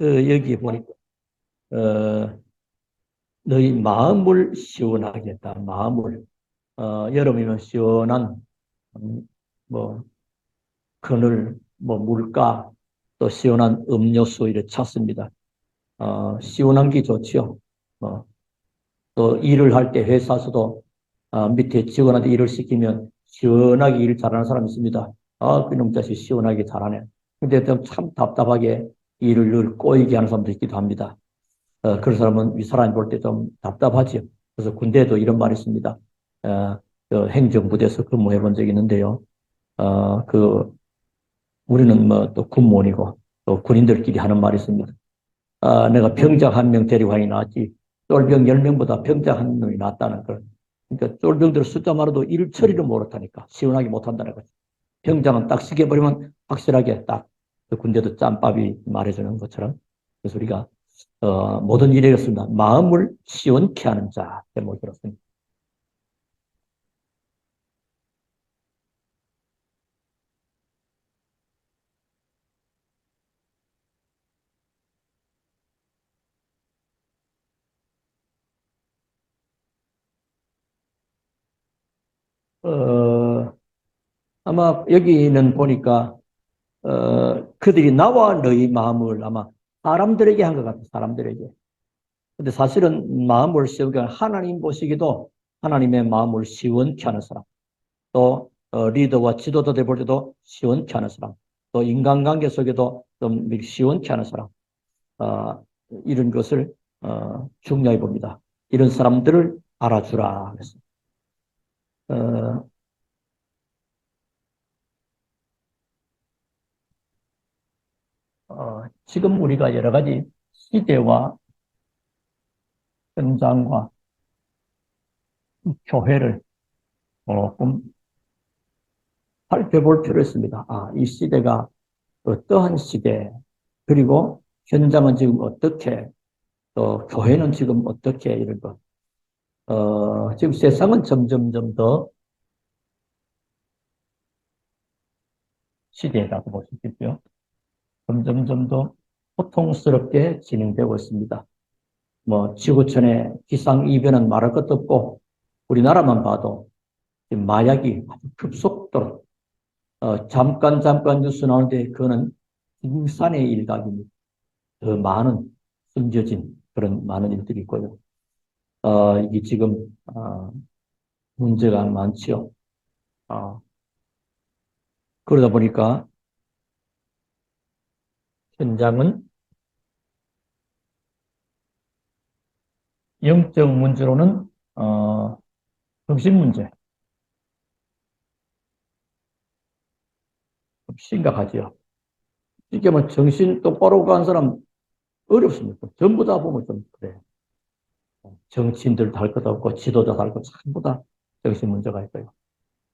여기 보니까, 어, 너희 마음을 시원하게 했다. 마음을. 여름이면 시원한, 음, 뭐, 그늘, 뭐, 물가, 또 시원한 음료수 이렇게 찾습니다. 시원한 게 좋지요. 또 일을 할 때 회사에서도 밑에 직원한테 일을 시키면 시원하게 일 잘하는 사람이 있습니다. 그놈 자식 시원하게 잘하네. 근데 참 답답하게 일을 늘 꼬이게 하는 사람도 있기도 합니다. 그런 사람은 이 사람이 볼 때 좀 답답하지요. 그래서 군대에도 이런 말이 있습니다. 행정부대에서 근무해 본 적이 있는데요. 그, 우리는 뭐 또 군무원이고 또 군인들끼리 하는 말이 있습니다. 내가 병장 한 명 데리고 가니 나았지. 쫄병 10명보다 병장 한 명이 낫다는 걸. 그러니까 쫄병들 숫자 많아도 일 처리를 못하니까 시원하게 못한다는 거죠. 병장은 딱 시켜버리면 확실하게 딱 그 군대도 짬밥이 말해주는 것처럼. 그래서 우리가 모든 일에 그렇습니다. 마음을 시원케 하는 자 제목이 그렇습니다. 어, 아마 여기는 보니까 그들이 나와 너희 마음을 아마 사람들에게 한 것 같아요. 사람들에게. 근데 사실은 마음을 시원케 하는 하나님 보시기도 하나님의 마음을 시원케 하는 사람. 또 리더와 지도자들 볼 때도 시원케 하는 사람. 또 인간관계 속에도 좀 시원케 하는 사람. 어, 이런 것을 중요히 봅니다. 이런 사람들을 알아주라. 그래서 어, 지금 우리가 여러 가지 시대와 현장과 교회를 조금 살펴볼 필요가 있습니다. 이 시대가 어떠한 시대, 그리고 현장은 지금 어떻게, 또 교회는 지금 어떻게 이런 것. 지금 세상은 점점점 더 시대라고 볼 수 있겠죠. 점점점 더 고통스럽게 진행되고 있습니다. 뭐 지구촌의 기상이변은 말할 것도 없고 우리나라만 봐도 지금 마약이 아주 급속도로 잠깐 뉴스 나오는데 그거는 임산의 일각입니다. 더 많은 숨겨진 그런 많은 일들이 있고요. 이게 지금 문제가 많지요. 어, 그러다 보니까 현장은 영적 문제로는 정신 문제 심각하지요. 이게 뭐 정신 똑바로 간 사람 어렵습니다. 전부 다 보면 좀 그래요. 정치인들도 할 것도 없고 지도자도 할 것도 전부 다 정신 문제가 있고요.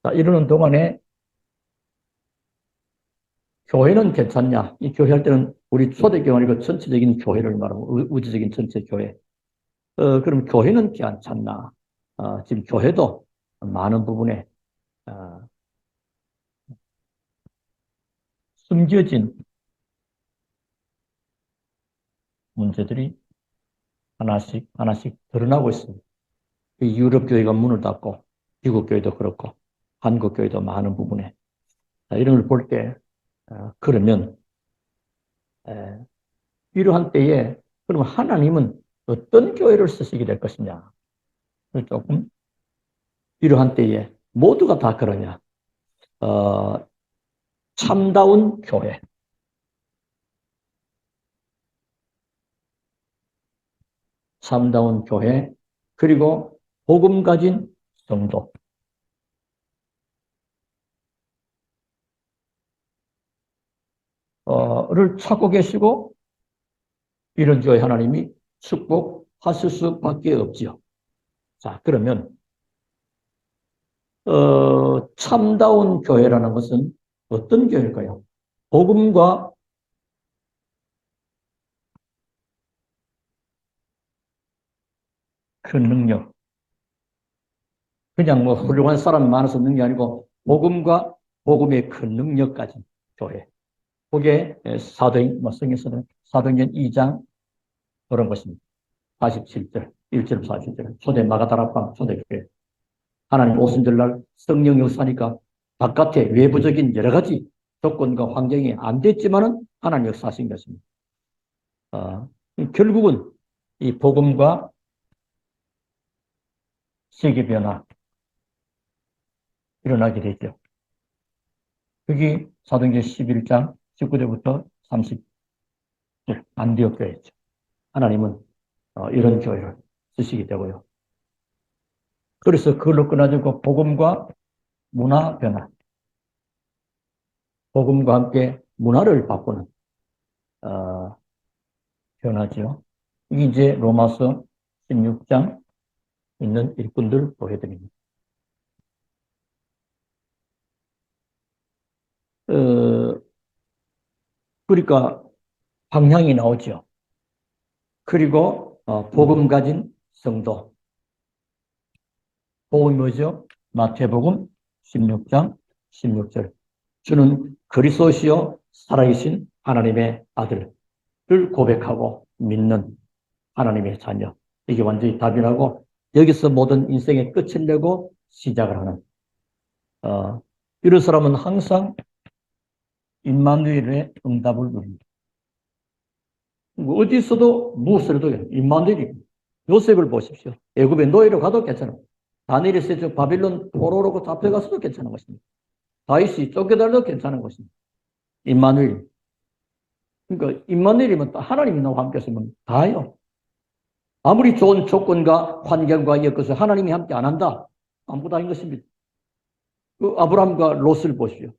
자, 이러는 동안에 교회는 괜찮냐? 이 교회 할 때는 우리 초대교회 아니고 전체적인 교회를 말하고 우주적인 전체 교회. 그럼 교회는 괜찮나? 지금 교회도 많은 부분에 어, 숨겨진 문제들이 하나씩 하나씩 드러나고 있습니다. 유럽 교회가 문을 닫고 미국 교회도 그렇고 한국 교회도 많은 부분에 이런 걸 볼 때 그러면 에, 필요한 때에 그러면 하나님은 어떤 교회를 쓰시게 될 것이냐? 조금 필요한 때에 모두가 다 그러냐? 어, 참다운 교회, 참다운 교회, 그리고 복음 가진 성도를 찾고 계시고 이런 교회 하나님이 축복하실 수밖에 없지요. 자, 그러면 참다운 교회라는 것은 어떤 교회일까요? 복음과 그 능력, 그냥 뭐 훌륭한 사람이 많아서 능력이 아니고 복음과 복음의 큰 능력 가진 교회. 그게 성경에서는 사도행전 2장 그런 것입니다. 47절, 1절 47절. 초대 마가다락방 초대교회. 하나님 오순절날 성령 역사니까 바깥에 외부적인 여러 가지 조건과 환경이 안 됐지만은 하나님 역사하신 것입니다. 결국은 이 복음과 세계 변화 일어나게 되죠. 그게 사도행전 11장 19절부터 30절 안디옥 교회죠. 하나님은 이런 교회를 쓰시게 되고요. 그래서 그걸로 끊어지고 복음과 문화 변화, 복음과 함께 문화를 바꾸는 변화죠. 이게 이제 로마서 16장 있는 일꾼들 보여드립니다. 그러니까 방향이 나오죠. 그리고 복음 가진 성도. 복음이 뭐죠? 마태복음 16장 16절. 주는 그리스도시요 살아계신 하나님의 아들을 고백하고 믿는 하나님의 자녀. 이게 완전히 답이라고 여기서 모든 인생의 끝을 내고 시작을 하는 이런 사람은 항상 임마누엘의 응답을 누립니다. 어디서도 무엇을 해도 임마누엘이 요셉을 보십시오. 애굽에 노예로 가도 괜찮아요. 다니엘이 저 바빌론 포로로 잡혀가서도 괜찮은 것입니다. 다윗이 쫓겨달도 괜찮은 것입니다. 임마누엘. 그러니까 임마누엘이면 하나님이 나와 함께 하시면 다예요. 아무리 좋은 조건과 환경과 엮어서 하나님이 함께 안 한다. 아무것도 아닌 것입니다. 그 아브라함과 롯을 보시오.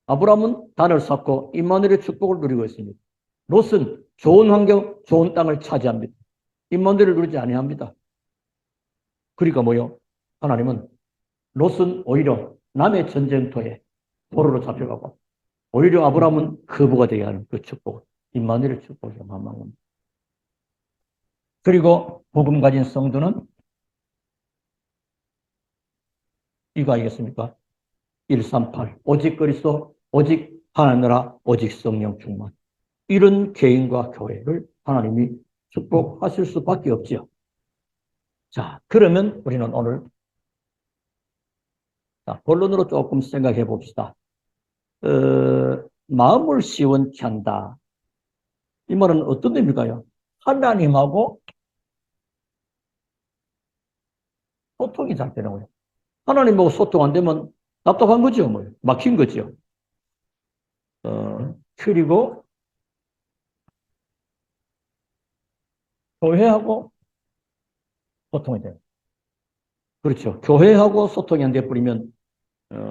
아브라함은 단을 쌓고 임마누엘의 축복을 누리고 있습니다. 롯은 좋은 환경, 좋은 땅을 차지합니다. 임마누엘을 누리지 아니합니다. 그러니까 뭐요? 하나님은 롯은 오히려 남의 전쟁터에 포로로 잡혀가고 오히려 아브라함은 거부가 되게 하는 그 축복, 임마누엘의 축복이 만만합니다. 그리고 복음 가진 성도는 이거 아니겠습니까? 138 오직 그리스도, 오직 하나님 나라, 오직 성령 충만. 이런 개인과 교회를 하나님이 축복하실 수밖에 없지요. 자, 그러면 우리는 오늘 본론으로 조금 생각해 봅시다. 마음을 시원케 한다. 이 말은 어떤 의미일까요? 하나님하고 소통이 잘 되는 거예요. 하나님하고 소통 안 되면 답답한 거죠. 뭐. 막힌 거죠. 그리고 교회하고 소통이 돼요. 그렇죠. 교회하고 소통이 안 돼버리면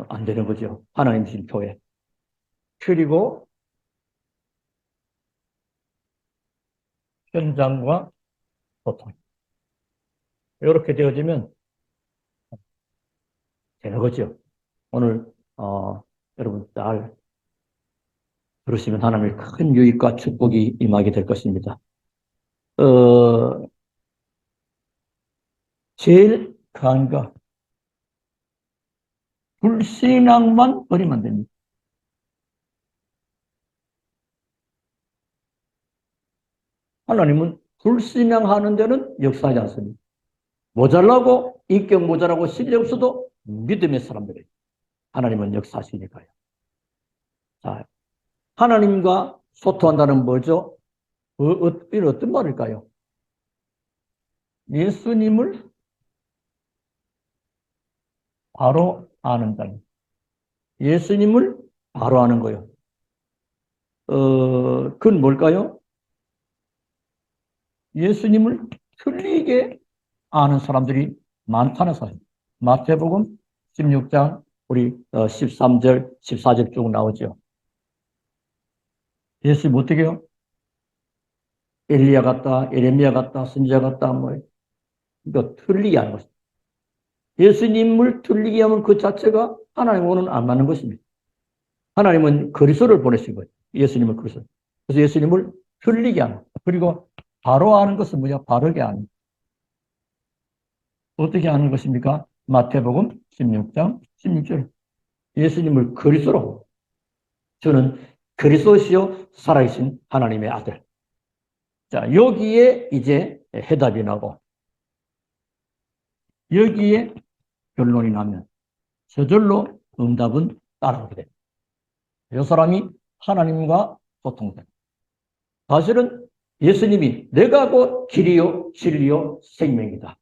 안 되는 거죠. 하나님이신 교회. 그리고 현장과 소통. 이렇게 되어지면 되는 거죠. 오늘 여러분 잘 들으시면 하나님의 큰 유익과 축복이 임하게 될 것입니다. 제일 강한 거 불신앙만 버리면 됩니다. 하나님은 불신앙하는 데는 역사하지 않습니다. 모자라고 인격 모자라고 실력 없어도 믿음의 사람들이 하나님은 역사하시니까요. 자, 하나님과 소통한다는 뭐죠? 이런 어떤 말일까요? 예수님을 바로 아는 자. 예수님을 바로 아는 거예요. 그건 뭘까요? 예수님을 틀리게 아는 사람들이 많다는 사실. 마태복음 16장 우리 13절, 14절 쭉 나오죠. 예수님 어떻게 해요? 엘리야 같다, 에레미야 같다, 선지자 같다, 뭐, 이거 틀리게 하는 것입니다. 예수님을 틀리게 하면 그 자체가 하나님과는 안 맞는 것입니다. 하나님은 그리스도를 보내신 거예요. 예수님을 그리스도. 그래서 예수님을 틀리게 하는. 그리고 바로 아는 것은 뭐냐? 바르게 아는. 어떻게 아는 것입니까? 마태복음 16장 16절. 예수님을 그리스도로. 저는 그리스도시요 살아계신 하나님의 아들. 자, 여기에 이제 해답이 나고 여기에 결론이 나면 저절로 응답은 따라오게 됩니다. 이 사람이 하나님과 소통됩니다. 사실은 예수님이 내가 곧 길이요 진리요 생명이다.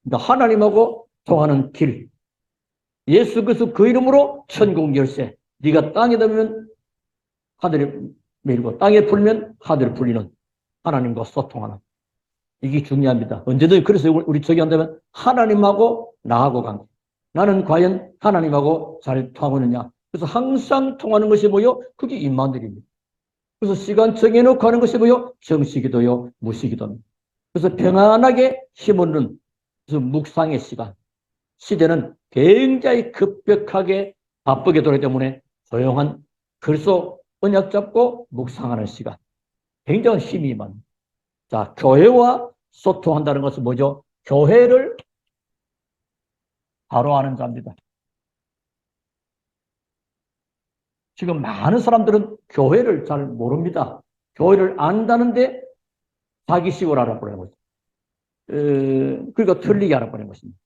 그러니까 하나님하고 통하는 길. 예수 그리스도 그 이름으로 천국 열쇠. 네가 땅에 닿으면 하늘에 밀고 땅에 풀면 하늘에 풀리는 하나님과 소통하는. 이게 중요합니다. 언제든 그래서 우리 저기 한다면 하나님하고 나하고 관계. 나는 과연 하나님하고 잘 통하고 있느냐. 그래서 항상 통하는 것이 뭐요? 그게 임마누엘입니다. 그래서 시간 정해놓고 하는 것이 뭐요? 정시기도요, 무시기도입니다. 그래서 평안하게 힘없는 그래서 묵상의 시간. 시대는 굉장히 급격하게 바쁘게 돌아기 때문에 조용한 그래서 언약 잡고 묵상하는 시간. 굉장히 힘이 많습니다. 자, 교회와 소통한다는 것은 뭐죠? 교회를 바로 아는 자입니다. 지금 많은 사람들은 교회를 잘 모릅니다. 교회를 안다는데 자기식으로 알아보는 거죠. 그러니까 틀리게 알아보는 것입니다.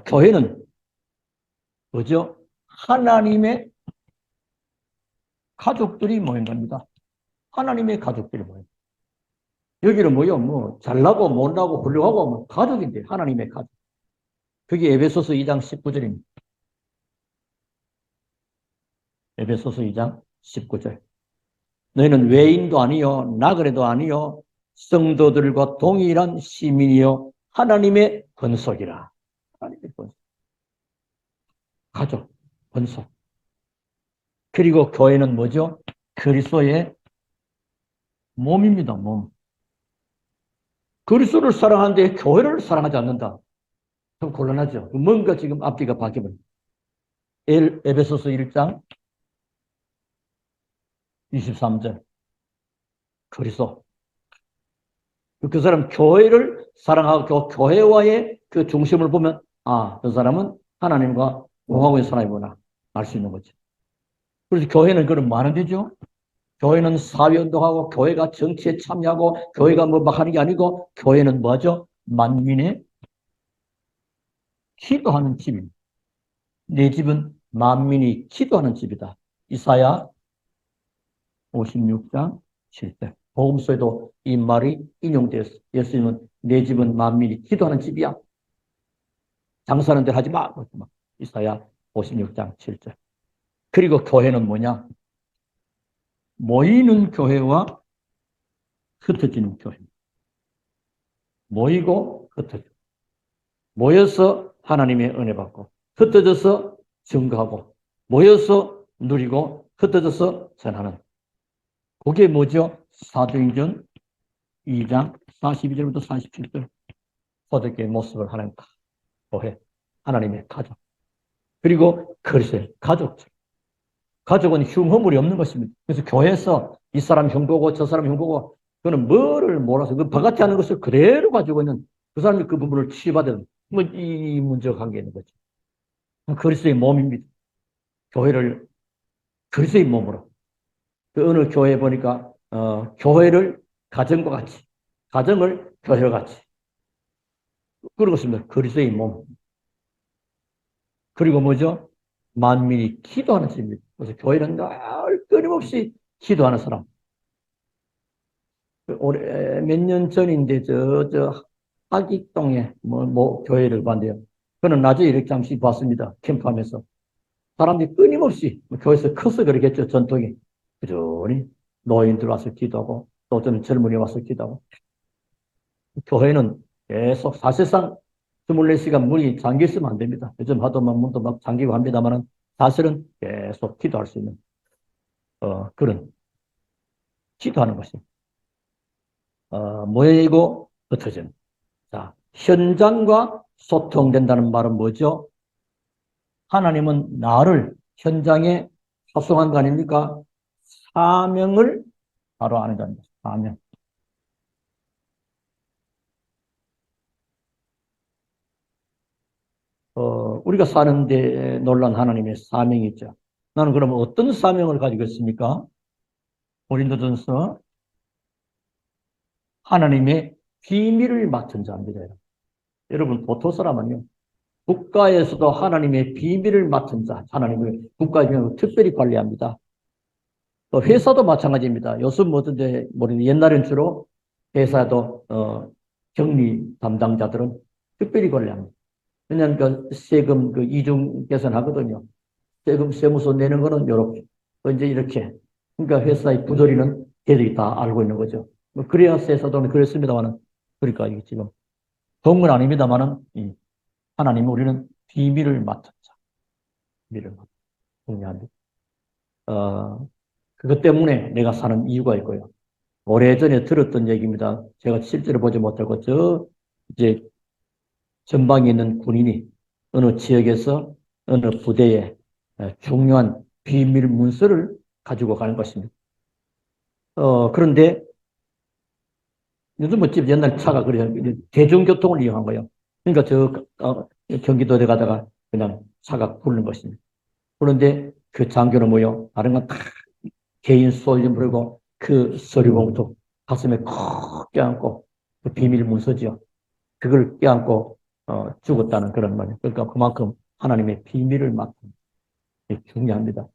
교회는 뭐죠? 하나님의 가족들이 모인 겁니다. 하나님의 가족들이 모인 겁니다. 여기는 뭐요? 뭐 잘나고 못나고 훌륭하고 뭐 가족인데 하나님의 가족. 그게 에베소서 2장 19절입니다. 에베소서 2장 19절. 너희는 외인도 아니요 나그네도 아니요 성도들과 동일한 시민이요 하나님의 권속이라. 하나님의 권속. 가족, 권속. 그리고 교회는 뭐죠? 그리스도의 몸입니다. 몸. 그리스도를 사랑하는데 교회를 사랑하지 않는다. 좀 곤란하죠. 뭔가 지금 앞뒤가 바뀌어버립니다. 에베소서 1장 23절. 그리스도. 그 사람 교회를 사랑하고 교회와의 그 중심을 보면 아, 그 사람은 하나님과 공하고 있는 사람이구나 알 수 있는 거죠. 그래서 교회는 그럼 뭐 하는 데죠? 교회는 사회운동하고 교회가 정치에 참여하고 교회가 뭐 막 하는 게 아니고 교회는 뭐죠? 만민의 기도하는 집입니다. 내 집은 만민이 기도하는 집이다. 이사야 56장 7절. 복음서에도 이 말이 인용되었어요. 예수님은 내 집은 만민이 기도하는 집이야. 장사하는 데 하지 마. 이사야 56장 7절. 그리고 교회는 뭐냐? 모이는 교회와 흩어지는 교회. 모이고 흩어지고. 모여서 하나님의 은혜 받고 흩어져서 증거하고 모여서 누리고 흩어져서 전하는. 그게 뭐죠? 사도행전 2장 42절부터 47절. 초대교회 모습을 하나님 교회, 하나님의 가족. 그리고 그리스도의 가족. 가족은 흉허물이 없는 것입니다. 그래서 교회에서 이 사람 흉보고 저 사람 흉보고 그거는 뭐를 몰아서 그 바깥에 하는 것을 그대로 가지고 있는 그 사람이 그 부분을 치유받은 뭐 이 문제가 관계 있는 거죠. 그리스도의 몸입니다. 교회를 그리스도의 몸으로. 그 어느 교회에 보니까 교회를 가정과 같이, 가정을 교회와 같이. 그러고 있습니다. 그리스도의 몸. 그리고 뭐죠? 만민이 기도하는 집입니다. 그래서 교회는 늘 끊임없이 기도하는 사람. 올해 몇 년 전인데 저 하기동에 뭐 교회를 봤는데요. 저는 나중에 이렇게 잠시 봤습니다. 캠프하면서 사람들이 끊임없이 교회에서 커서 그러겠죠. 전통이 그러니 노인들 와서 기도하고 또 저는 젊은이 와서 기도하고 교회는 계속 사실상 24시간 문이 잠겨 있으면 안 됩니다. 요즘 하도 문도 막 잠기고 합니다만은 사실은 계속 기도할 수 있는 그런 기도하는 것입니다. 모이고 흩어지는. 자, 현장과 소통된다는 말은 뭐죠? 하나님은 나를 현장에 파송한 거 아닙니까? 사명을 바로 아는 겁니다. 사명. 우리가 사는데 놀란 하나님의 사명이 있죠. 나는 그러면 어떤 사명을 가지고 있습니까? 고린도전서 하나님의 비밀을 맡은 자입니다. 여러분, 보통 사람은요, 국가에서도 하나님의 비밀을 맡은 자, 하나님을 국가에서 특별히 관리합니다. 또 회사도 마찬가지입니다. 요즘 뭐든지 모르는 옛날엔 주로 회사도 격리 담당자들은 특별히 관리합니다. 왜냐하면 그 세금 그 이중 계산하거든요. 세무서 내는 거는 이렇게, 이제 이렇게. 그러니까 회사의 부조리는 걔들이 다 알고 있는 거죠. 뭐 그래야 회사도 그랬습니다만은, 그러니까 이게 지금 좋은 건 아닙니다만은, 하나님 우리는 비밀을 맡은 자, 비밀을 맡은 중요한데, 그것 때문에 내가 사는 이유가 있고요. 오래전에 들었던 얘기입니다. 제가 실제로 보지 못하고 이제 전방에 있는 군인이 어느 지역에서 어느 부대에 중요한 비밀 문서를 가지고 가는 것입니다. 그런데 요즘 뭐 옛날 차가 그래요. 대중교통을 이용한 거예요. 그러니까 경기도에 가다가 그냥 차가 부르는 것입니다. 그런데 그 장교는 뭐요? 다른 건 다 개인 소유 부르고 그 서류 봉투 가슴에 콕 껴안고 그 비밀 문서지요. 그걸 껴안고 죽었다는 그런 말이에요. 그러니까 그만큼 하나님의 비밀을 맡은 게 중요합니다.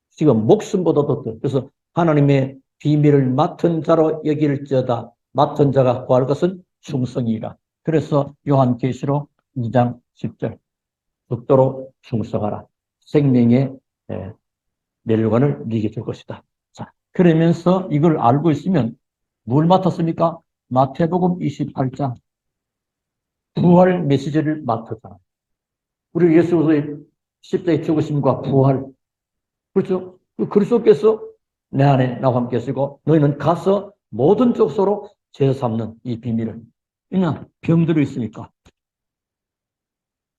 지금 목숨보다도 더. 그래서 하나님의 비밀을 맡은 자로 여길지어다. 맡은 자가 구할 것은 충성이라. 그래서 요한계시록 2장 10절 극도로 충성하라. 생명의 멸관을 네게 줄 것이다. 자, 그러면서 이걸 알고 있으면 뭘 맡았습니까? 마태복음 28장 부활 메시지를 맡았잖아. 우리 예수 그리스도의 십자가의 죽으심과 부활. 그렇죠? 그 그리스도께서 내 안에 나와 함께 하시고 너희는 가서 모든 족속으로 죄 삼는 이 비밀을. 그냥 병들어 있으니까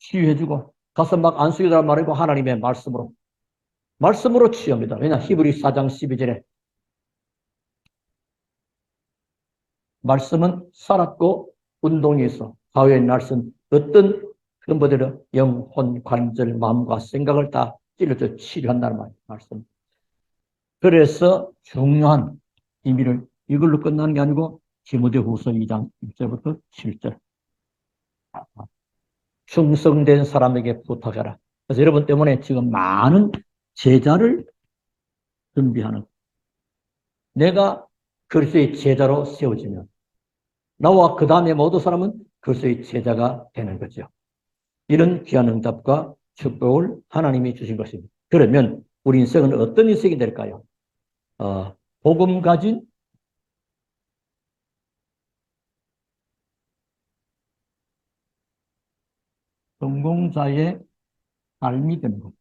치유해주고 가서 막 안수기도를 말하고 하나님의 말씀으로 치유합니다. 왜냐 히브리 4장 12절에 말씀은 살았고 운동이 있어 사회의 날선 어떤 그런 것들은 영혼, 관절, 마음과 생각을 다 찔러서 치료한다는 말씀. 그래서 중요한 비밀을 이걸로 끝나는 게 아니고 디모데후서 2장 1절부터 7절. 충성된 사람에게 부탁하라. 그래서 여러분 때문에 지금 많은 제자를 준비하는, 내가 그리스도의 제자로 세워지면 나와 그 다음에 모든 사람은 그리스도의 제자가 되는 거죠. 이런 귀한 응답과 축복을 하나님이 주신 것입니다. 그러면 우리 인생은 어떤 인생이 될까요? 복음 가진 성공자의 삶이 되는 거죠.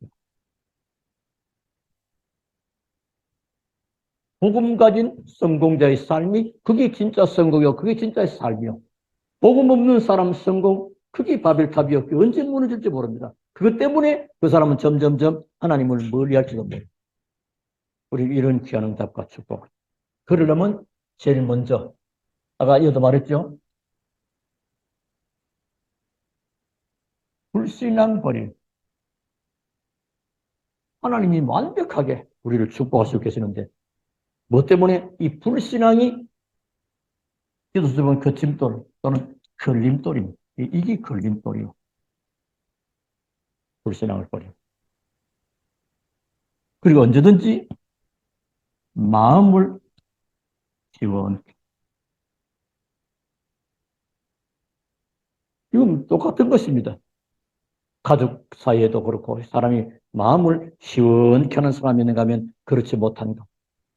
복음 가진 성공자의 삶이 그게 진짜 성공이요. 그게 진짜 삶이요. 복음 없는 사람 성공, 그게 바벨탑이요. 언제 무너질지 모릅니다. 그것 때문에 그 사람은 점점점 하나님을 멀리할지도 모릅니다. 우리 이런 귀한 응답과 축복. 그러려면 제일 먼저 아까 여도 말했죠. 불신앙 버림. 하나님이 완벽하게 우리를 축복하시고 계시는데 뭐 때문에 이 불신앙이 기도서 보면 거침돌 또는 걸림돌입니다. 이게 걸림돌이요. 불신앙을 버림. 그리고 언제든지 마음을 시원케. 이건 똑같은 것입니다. 가족 사이에도 그렇고 사람이 마음을 시원케 하는 사람이 있는가 하면 그렇지 못한 것.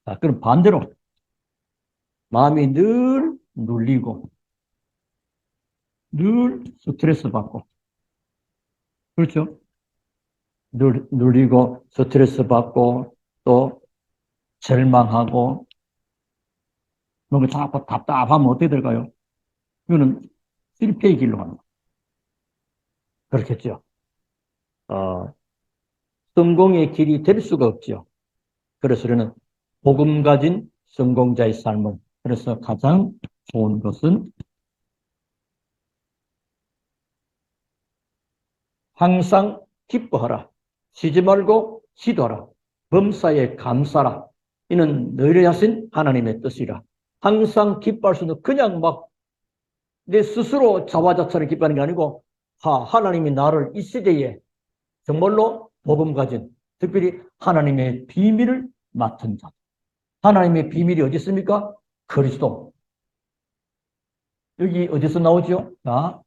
자, 그럼 반대로 마음이 늘 눌리고 늘 스트레스 받고 그렇죠? 늘 눌리고 스트레스 받고 또 절망하고 뭔가 자꾸 답답하면 어떻게 될까요? 이거는 실패의 길로 가는 거. 그렇겠죠. 어, 성공의 길이 될 수가 없죠. 그래서 우리는 복음 가진 성공자의 삶은 그래서 가장 좋은 것은 항상 기뻐하라. 쉬지 말고 기도하라. 범사에 감사라. 이는 너희를 하신 하나님의 뜻이라. 항상 기뻐할 수 있는, 그냥 막 내 스스로 자화자찬을 기뻐하는 게 아니고 하나님이 나를 이 시대에 정말로 복음 가진, 특별히 하나님의 비밀을 맡은 자. 하나님의 비밀이 어디 있습니까? 그리스도. 여기 어디서 나오죠? 자,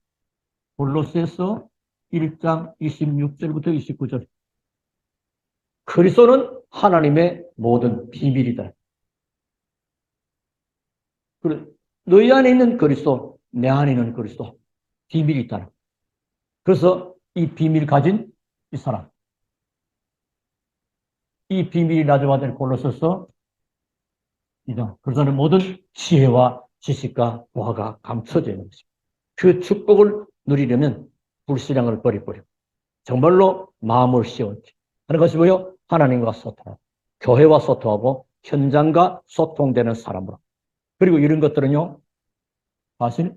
골로새서 1장 26절부터 29절. 그리스도는 하나님의 모든 비밀이다. 너희 안에 있는 그리스도, 내 안에 있는 그리스도, 비밀이 있다. 그래서 이 비밀 가진 이 사람, 이 비밀이 나중에 받은 골로새서 2장. 그래서는 모든 지혜와 지식과 보화가 감춰져 있는 것입니다. 그 축복을 누리려면 불신앙을 버리고 정말로 마음을 씌운지 하는 것이 뭐요? 하나님과 소통하고 교회와 소통하고 현장과 소통되는 사람으로. 그리고 이런 것들은요, 사실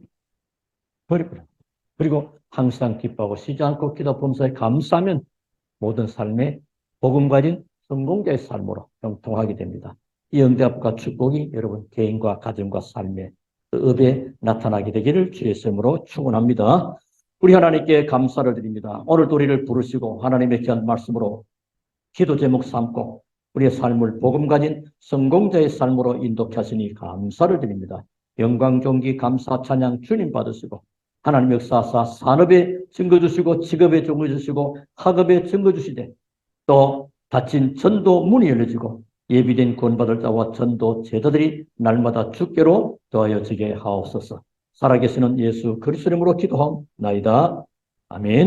버리고 그리고 항상 기뻐하고 쉬지 않고 기도 범사에 감사하면 모든 삶에 복음 가진 성공자의 삶으로 형통하게 됩니다. 이 응답과 축복이 여러분 개인과 가정과 삶의 업에 나타나게 되기를 주의 이름으로 축원합니다. 우리 하나님께 감사를 드립니다. 오늘도 우리를 부르시고 하나님의 귀한 말씀으로 기도 제목 삼고 우리의 삶을 복음 가진 성공자의 삶으로 인도케 하시니 감사를 드립니다. 영광, 존귀, 감사, 찬양 주님 받으시고 하나님 역사하사 산업에 증거 주시고 직업에 증거 주시고 학업에 증거 주시되 또 닫힌 전도 문이 열려지고 예비된 구원받을 자와 전도 제자들이 날마다 주께로 더하여지게 하옵소서. 살아계시는 예수 그리스도 이름으로 기도하옵나이다. 아멘.